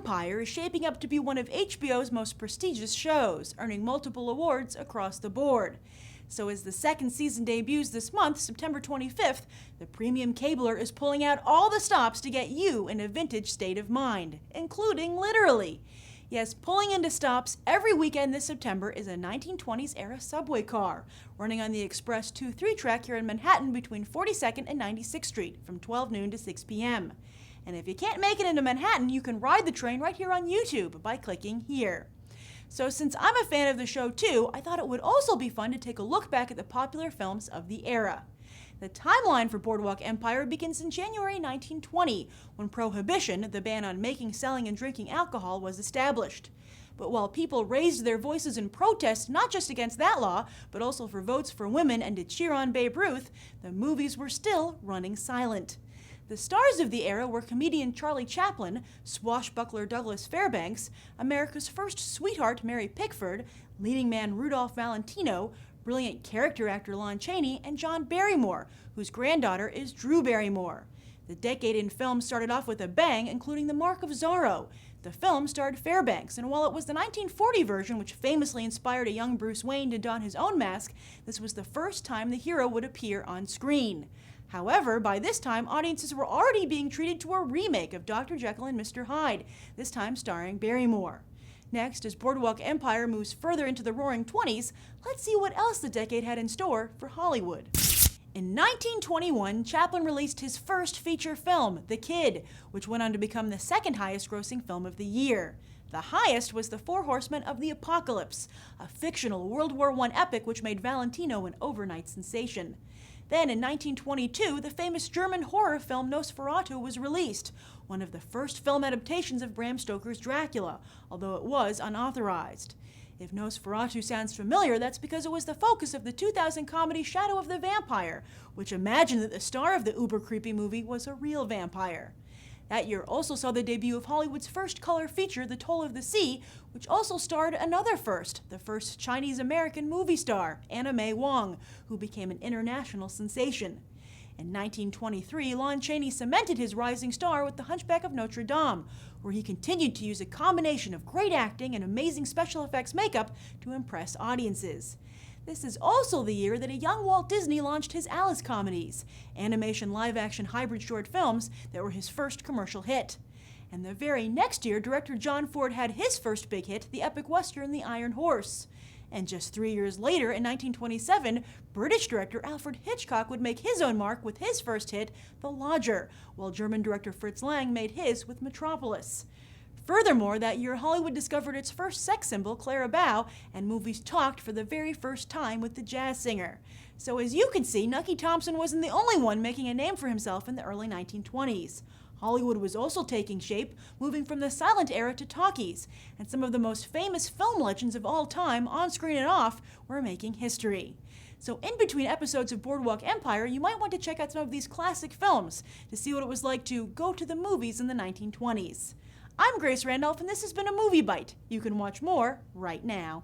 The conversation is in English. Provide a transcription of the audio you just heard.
Empire is shaping up to be one of HBO's most prestigious shows, earning multiple awards across the board. So as the second season debuts this month, September 25th, the premium cabler is pulling out all the stops to get you in a vintage state of mind, including literally. Yes, pulling into stops every weekend this September is a 1920s-era subway car, running on the Express 2-3 track here in Manhattan between 42nd and 96th Street from 12 noon to 6 p.m. And if you can't make it into Manhattan, you can ride the train right here on YouTube by clicking here. So since I'm a fan of the show too, I thought it would also be fun to take a look back at the popular films of the era. The timeline for Boardwalk Empire begins in January 1920, when Prohibition, the ban on making, selling, and drinking alcohol, was established. But while people raised their voices in protest not just against that law, but also for votes for women and to cheer on Babe Ruth, the movies were still running silent. The stars of the era were comedian Charlie Chaplin, swashbuckler Douglas Fairbanks, America's first sweetheart Mary Pickford, leading man Rudolph Valentino, brilliant character actor Lon Chaney, and John Barrymore, whose granddaughter is Drew Barrymore. The decade in film started off with a bang, including The Mark of Zorro. The film starred Fairbanks, and while it was the 1940 version which famously inspired a young Bruce Wayne to don his own mask, this was the first time the hero would appear on screen. However, by this time, audiences were already being treated to a remake of Dr. Jekyll and Mr. Hyde, this time starring Barrymore. Next, as Boardwalk Empire moves further into the roaring 20s, let's see what else the decade had in store for Hollywood. In 1921, Chaplin released his first feature film, The Kid, which went on to become the second highest-grossing film of the year. The highest was The Four Horsemen of the Apocalypse, a fictional World War I epic which made Valentino an overnight sensation. Then, in 1922, the famous German horror film Nosferatu was released, one of the first film adaptations of Bram Stoker's Dracula, although it was unauthorized. If Nosferatu sounds familiar, that's because it was the focus of the 2000 comedy Shadow of the Vampire, which imagined that the star of the uber-creepy movie was a real vampire. That year also saw the debut of Hollywood's first color feature, The Toll of the Sea, which also starred another first, the first Chinese-American movie star, Anna May Wong, who became an international sensation. In 1923, Lon Chaney cemented his rising star with The Hunchback of Notre Dame, where he continued to use a combination of great acting and amazing special effects makeup to impress audiences. This is also the year that a young Walt Disney launched his Alice comedies, animation live-action hybrid short films that were his first commercial hit. And the very next year, director John Ford had his first big hit, the epic western The Iron Horse. And just 3 years later, in 1927, British director Alfred Hitchcock would make his own mark with his first hit, The Lodger, while German director Fritz Lang made his with Metropolis. Furthermore, that year Hollywood discovered its first sex symbol, Clara Bow, and movies talked for the very first time with the jazz singer. So as you can see, Nucky Thompson wasn't the only one making a name for himself in the early 1920s. Hollywood was also taking shape, moving from the silent era to talkies, and some of the most famous film legends of all time, on screen and off, were making history. So in between episodes of Boardwalk Empire, you might want to check out some of these classic films to see what it was like to go to the movies in the 1920s. I'm Grace Randolph, and this has been a Movie Bite. You can watch more right now.